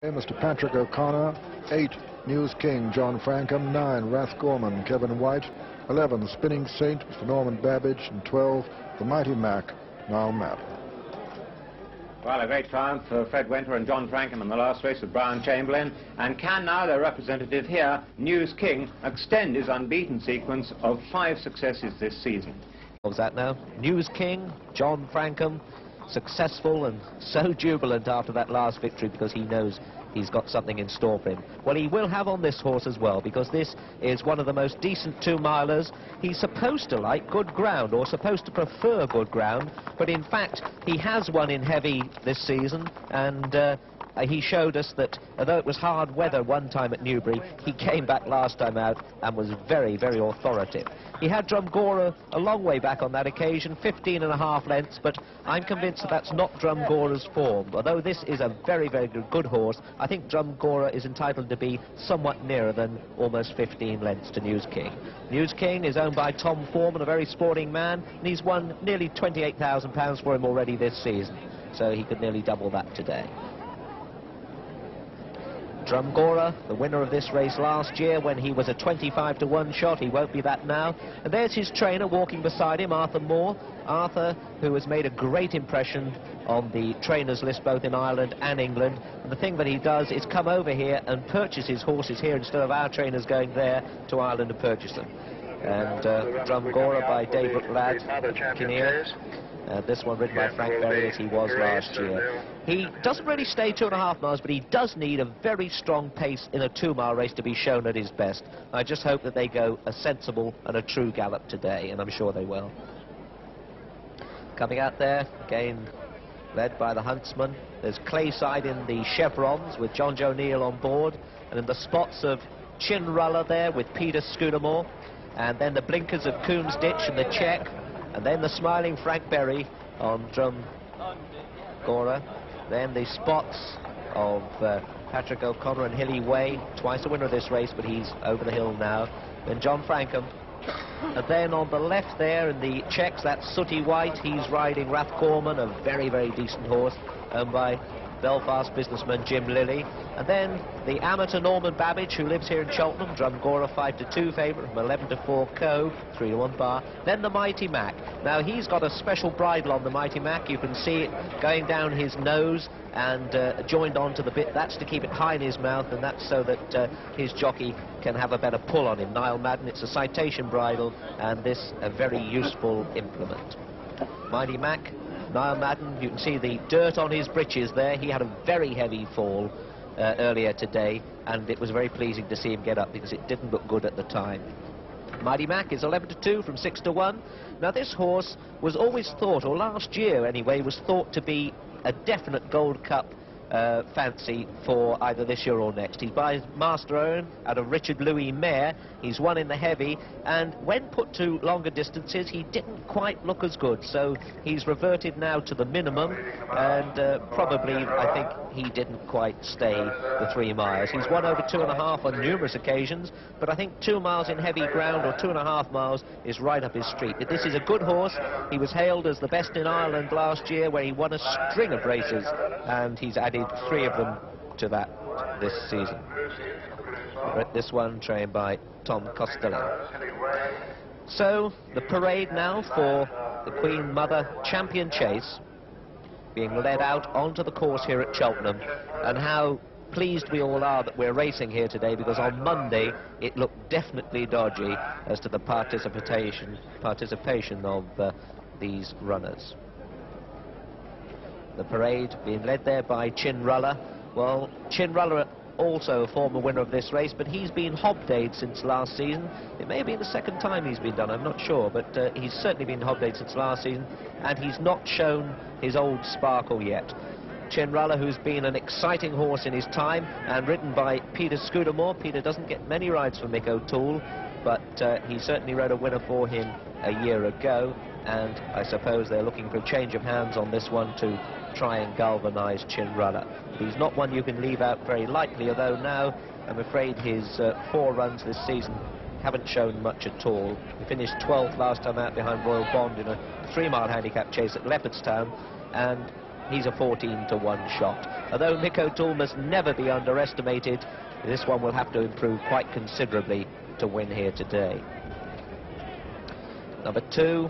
Mr. Patrick O'Connor. 8, News King, John Frankham. 9, RATHGORMAN, Kevin White. 11, Spinning Saint, Mr. Norman Babbage. And 12, the Mighty Mac, Niall Madden. Well, a great triumph for Fred Winter and John Frankham in the last race with Brian Chamberlain. And can now their representative here, News King, extend his unbeaten sequence of 5 successes this season? What was that now? News King, John Frankham, successful and so jubilant after that last victory because he knows he's got something in store for him. Well, he will have on this horse as well, because this is one of the most decent 2-milers. He's supposed to like good ground, or supposed to prefer good ground, but in fact he has won in heavy this season, and he showed us that although it was hard weather one time at Newbury, he came back last time out and was very, very authoritative. He had GORA a long way back on that occasion, 15.5 lengths, but I'm convinced that that's not GORA's form. Although this is a very, very good horse, I think GORA is entitled to be somewhat nearer than almost 15 lengths to News King. News King is owned by Tom Foreman, a very sporting man, and he's won nearly £28,000 for him already this season, so he could nearly double that today. GORA, the winner of this race last year when he was a 25-to-1 shot. He won't be that now. And there's his trainer walking beside him, Arthur Moore. Arthur, who has made a great impression on the trainers list both in Ireland and England. And the thing that he does is come over here and purchase his horses here instead of our trainers going there to Ireland to purchase them. And GORA by David Ladd, Kinnear. This one ridden by Frank Berry as he was last year. He doesn't really stay 2.5 miles, but he does need a very strong pace in a 2-mile race to be shown at his best. I just hope that they go a sensible and a true gallop today, and I'm sure they will. Coming out there, again led by the huntsman. There's Clayside in the chevrons with John Joe Neal on board, and in the spots of Chinrulla there with Peter Scudamore, and then the blinkers of Coombs Ditch and the check, and then the smiling Frank Berry on GORA. Then the spots of Patrick O'Connor and Hilly Way, twice a winner of this race, but he's over the hill now. Then John Frankham. And then on the left there in the checks, that's Sooty White. He's riding RATHGORMAN, a very, very decent horse, owned by Belfast businessman Jim Lilly. And then the amateur Norman Babbage, who lives here in Cheltenham, GORA 5-2 favourite from 11-4 Cove, 3-1 bar. Then the Mighty Mac. Now he's got a special bridle on the Mighty Mac. You can see it going down his nose and joined onto the bit. That's to keep it high in his mouth, and that's so that his jockey can have a better pull on him. Niall Madden, it's a citation bridle, and this a very useful implement. Mighty Mac, Niall Madden, you can see the dirt on his breeches there. He had a very heavy fall earlier today, and it was very pleasing to see him get up because it didn't look good at the time. Mighty Mac is 11-2 from 6-1. Now this horse was always thought, or last year anyway, was thought to be a definite Gold Cup fancy for either this year or next. He's by Master Owen out of Richard Louis Mare. He's won in the heavy, and when put to longer distances he didn't quite look as good, so he's reverted now to the minimum, and probably I think he didn't quite stay the 3 miles. He's won over 2.5 on numerous occasions, but I think 2 miles in heavy ground or 2.5 miles is right up his street. This is a good horse. He was hailed as the best in Ireland last year, where he won a string of races, and he's added 3 of them to that this season. This one trained by Tom Costello. So the parade now for the Queen Mother Champion Chase being led out onto the course here at Cheltenham, and how pleased we all are that we're racing here today, because on Monday it looked definitely dodgy as to the participation of these runners. The parade being led there by Chinrulla. Well, Chinrulla also a former winner of this race, but he's been hobdayed since last season. It may be the second time he's been done, I'm not sure, but he's certainly been hobdayed since last season, and he's not shown his old sparkle yet. Chinrulla, who's been an exciting horse in his time, and ridden by Peter Scudamore. Peter doesn't get many rides from Mick O'Toole, but he certainly rode a winner for him a year ago, and I suppose they're looking for a change of hands on this one to try and galvanise Chinrulla. He's not one you can leave out very lightly, although now I'm afraid his 4 runs this season haven't shown much at all. He finished 12th last time out behind Royal Bond in a 3-mile handicap chase at Leopardstown, and he's a 14-to-1 shot. Although Mick O'Toole must never be underestimated, this one will have to improve quite considerably to win here today. Number 2,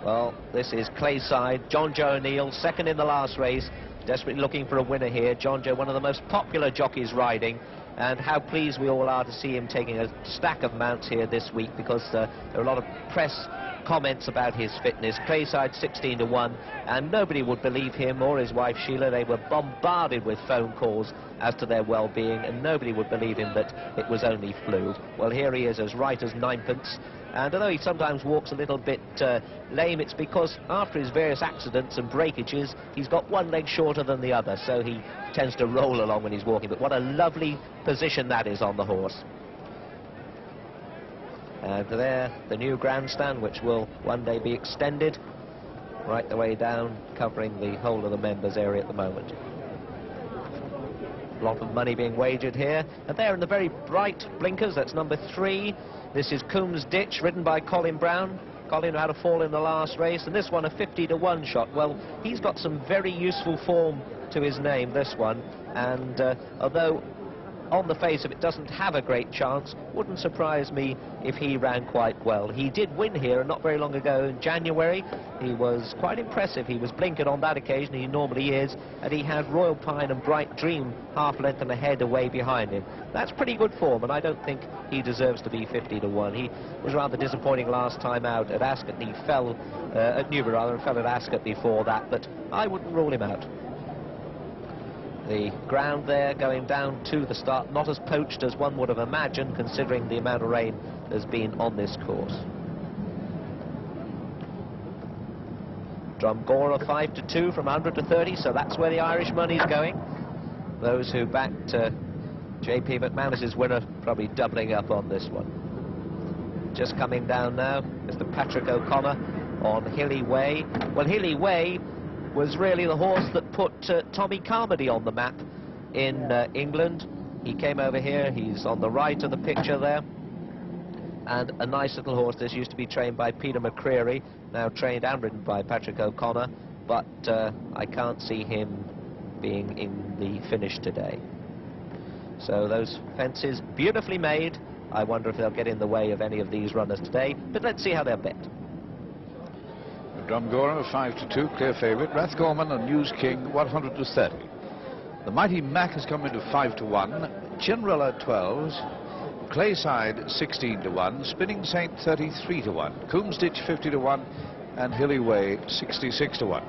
well, this is Clayside. John Joe O'Neill, second in the last race, desperately looking for a winner here. John Joe, one of the most popular jockeys riding, and how pleased we all are to see him taking a stack of mounts here this week, because there are a lot of press comments about his fitness. Clayside 16-to-1, and nobody would believe him or his wife Sheila. They were bombarded with phone calls as to their well-being, and nobody would believe him that it was only flu. Well, here he is, as right as ninepence, and although he sometimes walks a little bit lame, it's because after his various accidents and breakages, he's got one leg shorter than the other, so he tends to roll along when he's walking. But what a lovely position that is on the horse. And there, the new grandstand, which will one day be extended right the way down, covering the whole of the members area at the moment. A lot of money being wagered here. And there in the very bright blinkers, that's number 3. This is Coombs Ditch, ridden by Colin Brown. Colin had a fall in the last race, and this one a 50-to-1 shot. Well, he's got some very useful form to his name, this one. And although on the face of it doesn't have a great chance, wouldn't surprise me if he ran quite well. He did win here not very long ago in January. He was quite impressive. He was blinkered on that occasion, he normally is, and he had Royal Pine and Bright Dream half length and a head away behind him. That's pretty good form, and I don't think he deserves to be 50-to-1. He was rather disappointing last time out at Ascot, and he fell at Newbury rather, and fell at Ascot before that, but I wouldn't rule him out. The ground there going down to the start, not as poached as one would have imagined, considering the amount of rain there's been on this course. GORA 5-2 from 100 to 30, so that's where the Irish money's going. Those who backed J.P. McManus's winner probably doubling up on this one. Just coming down now, Mr. Patrick O'Connor on Hilly Way. Well, Hilly Way was really the horse that put Tommy Carmody on the map in England. He came over here, he's on the right of the picture there, and a nice little horse. This used to be trained by Peter McCreary, now trained and ridden by Patrick O'Connor, but I can't see him being in the finish today. So those fences, beautifully made. I wonder if they'll get in the way of any of these runners today, but let's see how they're bet. GORA 5-2, clear favourite. Rathgorman and News King 100 to 30. The Mighty Mac has come into 5-1. Chinrilla 12s. Clayside 16-1. Spinning Saint 33-1. Coombs Ditch 50-1. And Hilly Way 66-1.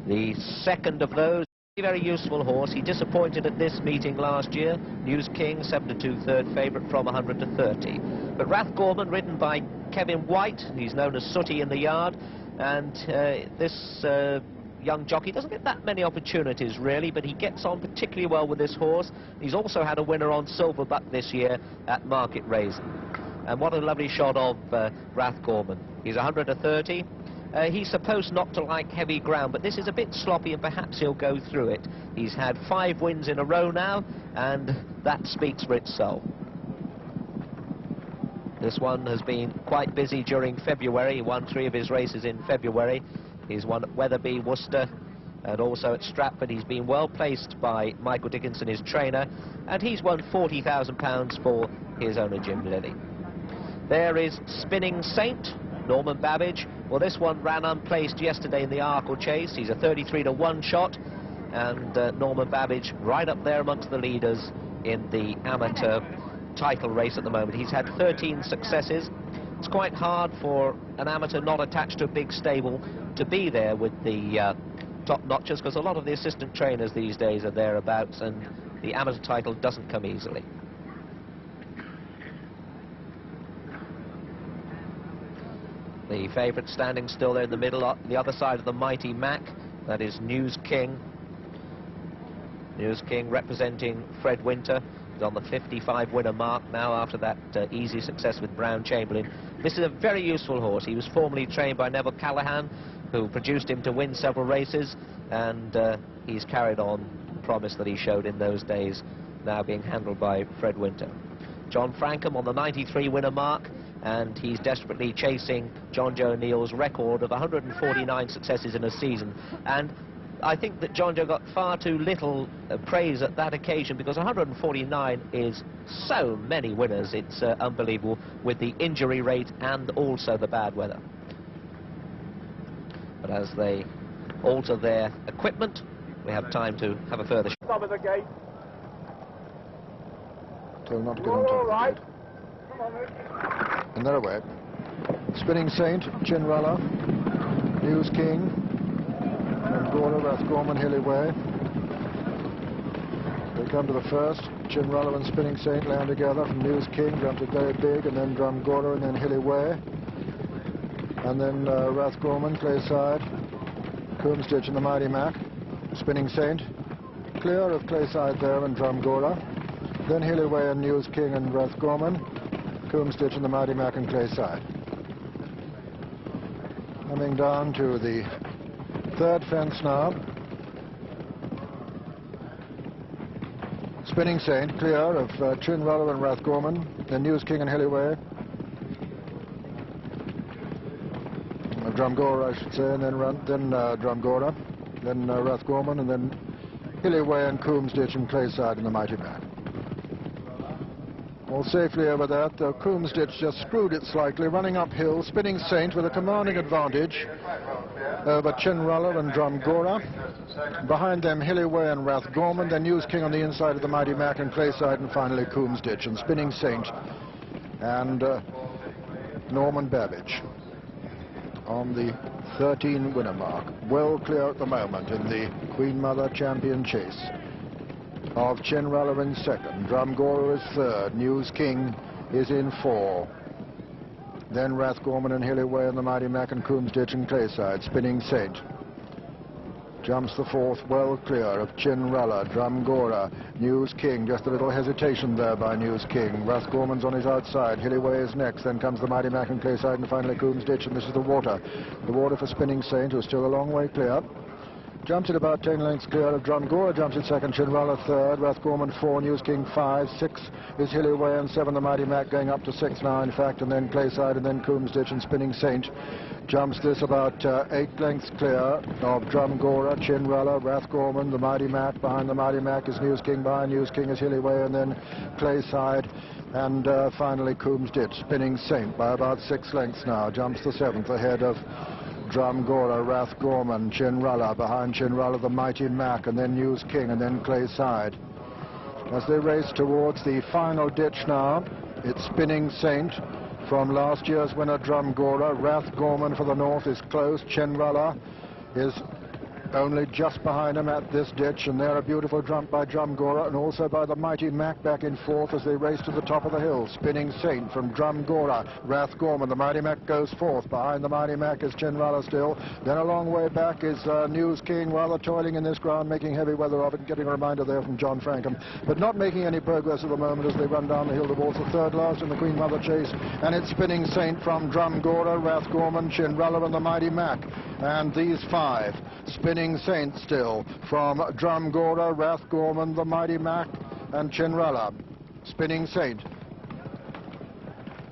The second of those, very useful horse. He disappointed at this meeting last year. News King 7-2 third favourite from 100 to 30. But Rathgorman, ridden by Kevin White, he's known as Sooty in the yard, and this young jockey doesn't get that many opportunities really, but he gets on particularly well with this horse. He's also had a winner on Silverbuck this year at Market Raisin. And what a lovely shot of Rathgorman. He's 100 to 30. He's supposed not to like heavy ground, but this is a bit sloppy and perhaps he'll go through it. He's had 5 wins in a row now, and that speaks for itself. This one has been quite busy during February. He won 3 of his races in February. He's won at Wetherby, Worcester, and also at Stratford. He's been well placed by Michael Dickinson, his trainer, and he's won £40,000 for his owner, Jim Lilly. There is Spinning Saint, Norman Babbage. Well, this one ran unplaced yesterday in the Arkle Chase. He's a 33-to-1 shot, and Norman Babbage right up there amongst the leaders in the amateur title race at the moment. He's had 13 successes. It's quite hard for an amateur not attached to a big stable to be there with the top notches, because a lot of the assistant trainers these days are thereabouts, and the amateur title doesn't come easily. The favourite standing still there in the middle, on the other side of the Mighty Mac, that is News King. News King representing Fred Winter. He's on the 55 winner mark now after that easy success with Brown Chamberlain. This is a very useful horse. He was formerly trained by Neville Callahan, who produced him to win several races, and he's carried on the promise that he showed in those days, now being handled by Fred Winter. John Frankham on the 93 winner mark. and he's desperately chasing John Joe Neal's record of 149 successes in a season. And I think that John Joe got far too little praise at that occasion, because 149 is so many winners. It's unbelievable, with the injury rate and also the bad weather. But as they alter their equipment, we have time to have a further shot. Top of the gate. So not to get on top of the gate. Come on, Luke. And they're away. Spinning Saint, Chinrala, News King, and GORA, RATHGORMAN, Hilly Way. They come to the first. Chinrala and Spinning Saint land together from News King, jumped it very big, and then Drum GORA, and then Hilly Way. And then RATHGORMAN, Clayside, Coomstitch and the Mighty Mac. Spinning Saint, clear of Clayside there and Drum GORA. Then Hilly Way and News King and RATHGORMAN, Coomstitch and the Mighty Mac and Clayside. Coming down to the third fence now. Spinning Saint, clear of Chinrala and RATHGORMAN, then News King and Hilly Way. Drum GORA, I should say, and then Drum GORA, then RATHGORMAN, and then Hilly Way and Coomstitch and Clayside and the Mighty Mac. All safely over that, though Coomstitch just screwed it slightly, running uphill. Spinning Saint with a commanding advantage over Chinrala and Drum GORA. Behind them, Hilly Way and RATHGORMAN, then News King on the inside of the Mighty Mac and Clayside, and finally Coomstitch and Spinning Saint and Norman Babbage on the 13 winner mark. Well clear at the moment in the Queen Mother Champion Chase of Chinrala in second, Drum GORA is third, News King is in 4. Then RATHGORMAN and Hilly Way and the Mighty Mac and Coomstitch and Clayside. Spinning Saint jumps the fourth, well clear of Chinrala, Drum GORA, News King, just a little hesitation there by News King. RATHGORMAN's on his outside, Hilly Way is next, then comes the Mighty Mac and Clayside, and finally Coomstitch, and this is the water. The water for Spinning Saint, who's still a long way clear. Jumps it about 10 lengths clear of Drum GORA, jumps it second, Chinrala third, RATHGORMAN 4, News King 5, 6 is Hilly Way, and 7 the Mighty Mac, going up to 6 now in fact, and then Clayside, and then Coomstitch and Spinning Saint. Jumps this about 8 lengths clear of Drum GORA, Chinrala, RATHGORMAN, the Mighty Mac. Behind the Mighty Mac is News King, behind News King is Hilly Way, and then Clayside, and finally Coomstitch. Spinning Saint by about 6 lengths now, jumps the 7th ahead of Drum GORA, RATHGORMAN, Chinrala. Behind Chinrala the Mighty Mac, and then News King, and then Clayside. As they race towards the final ditch now, it's Spinning Saint from last year's winner Drum GORA. RATHGORMAN for the north is close. Chinrala is only just behind him at this ditch, and there a beautiful jump by Drum GORA and also by the Mighty Mac back in fourth as they race to the top of the hill. Spinning Saint from Drum GORA, RATHGORMAN, the Mighty Mac goes fourth. Behind the Mighty Mac is Chinrala still. Then a long way back is News King, rather toiling in this ground, making heavy weather of it, and getting a reminder there from John Frankham, but not making any progress at the moment as they run down the hill towards the third last in the Queen Mother Chase. And it's Spinning Saint from Drum GORA, RATHGORMAN, Chinrala and the Mighty Mac. And these 5, Spinning Saint still from Drum GORA, RATHGORMAN, the Mighty Mac and Chinrala. Spinning Saint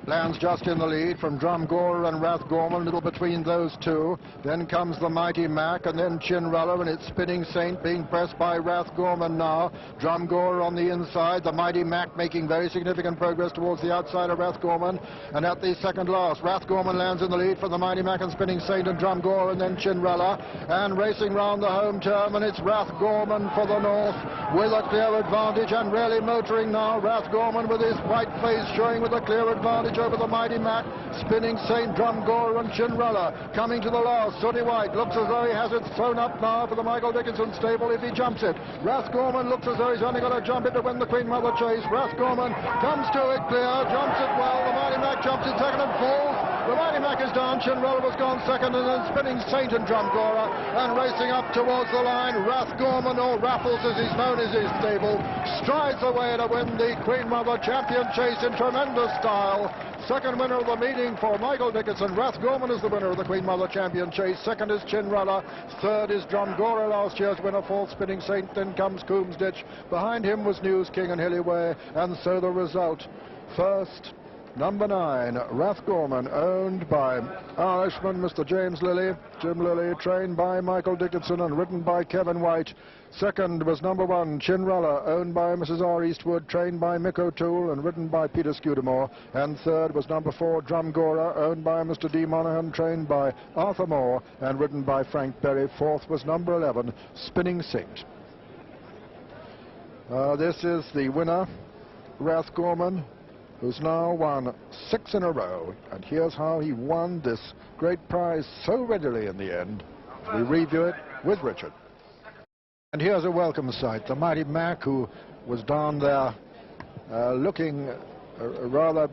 lands just in the lead from Drum GORA and RATHGORMAN, a little between those two. Then comes the Mighty Mac and then Chinrala, and it's Spinning Saint being pressed by RATHGORMAN now. Drum GORA on the inside, the Mighty Mac making very significant progress towards the outside of RATHGORMAN. And at the second last, RATHGORMAN lands in the lead from the Mighty Mac and Spinning Saint and Drum GORA and then Chinrala. And racing round the home turn, and it's RATHGORMAN for the north with a clear advantage, and really motoring now. RATHGORMAN with his white face showing with a clear advantage over the Mighty Mac. Spinning Saint, Drum GORA and Chinrala coming to the last. Sooty White looks as though he has it thrown up now for the Michael Dickinson stable if he jumps it. RATHGORMAN looks as though he's only got to jump it to win the Queen Mother Chase. RATHGORMAN comes to it clear, jumps it well. The Mighty Mac jumps it second and falls. The Mighty Mac is down. Chinrala was gone second, and then Spinning Saint and Drum GORA, and racing up towards the line, RATHGORMAN, or Raffles as he's known as his stable, strides away to win the Queen Mother Champion Chase in tremendous style. Second winner of the meeting for Michael Dickinson. RATHGORMAN is the winner of the Queen Mother Champion Chase. Second is Chinrala. Third is Drum GORA, last year's winner. Fourth, Spinning Saint. Then comes Coomstitch. Behind him was News King and Hilly Way. And so the result. First Number 9, RATHGORMAN, owned by Irishman Mr. James Lilly. Jim Lilly, trained by Michael Dickinson and ridden by Kevin White. Second was number 1, Chinrala, owned by Mrs. R. Eastwood, trained by Mick O'Toole and ridden by Peter Scudamore. And third was number 4, GORA, owned by Mr. D. Monaghan, trained by Arthur Moore and ridden by Frank Berry. Fourth was number 11, Spinning Saint. This is the winner, RATHGORMAN, who's now won 6 in a row. And here's how he won this great prize so readily in the end. We review it with Richard. And here's a welcome sight. The mighty Mac, who was down there looking rather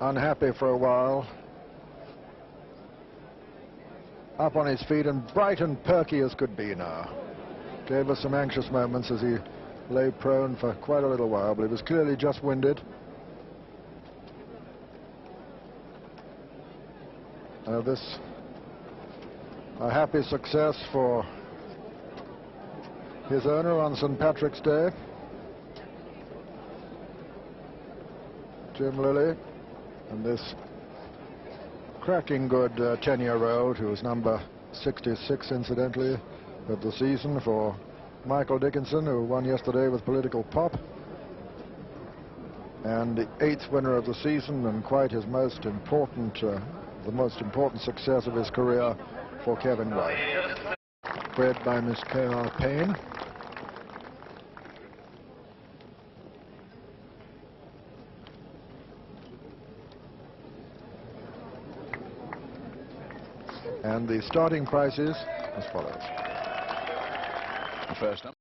unhappy for a while, up on his feet and bright and perky as could be now. Gave us some anxious moments as he lay prone for quite a little while, but he was clearly just winded. This a happy success for his owner on St. Patrick's Day, Jim Lilly, and this cracking good 10-year-old who is number 66 incidentally of the season for Michael Dickinson, who won yesterday with Political Pop, and the 8th winner of the season and quite his most important, the most important success of his career for Kevin White. Bred by Miss K.R. Payne. And the starting prices as follows. First up.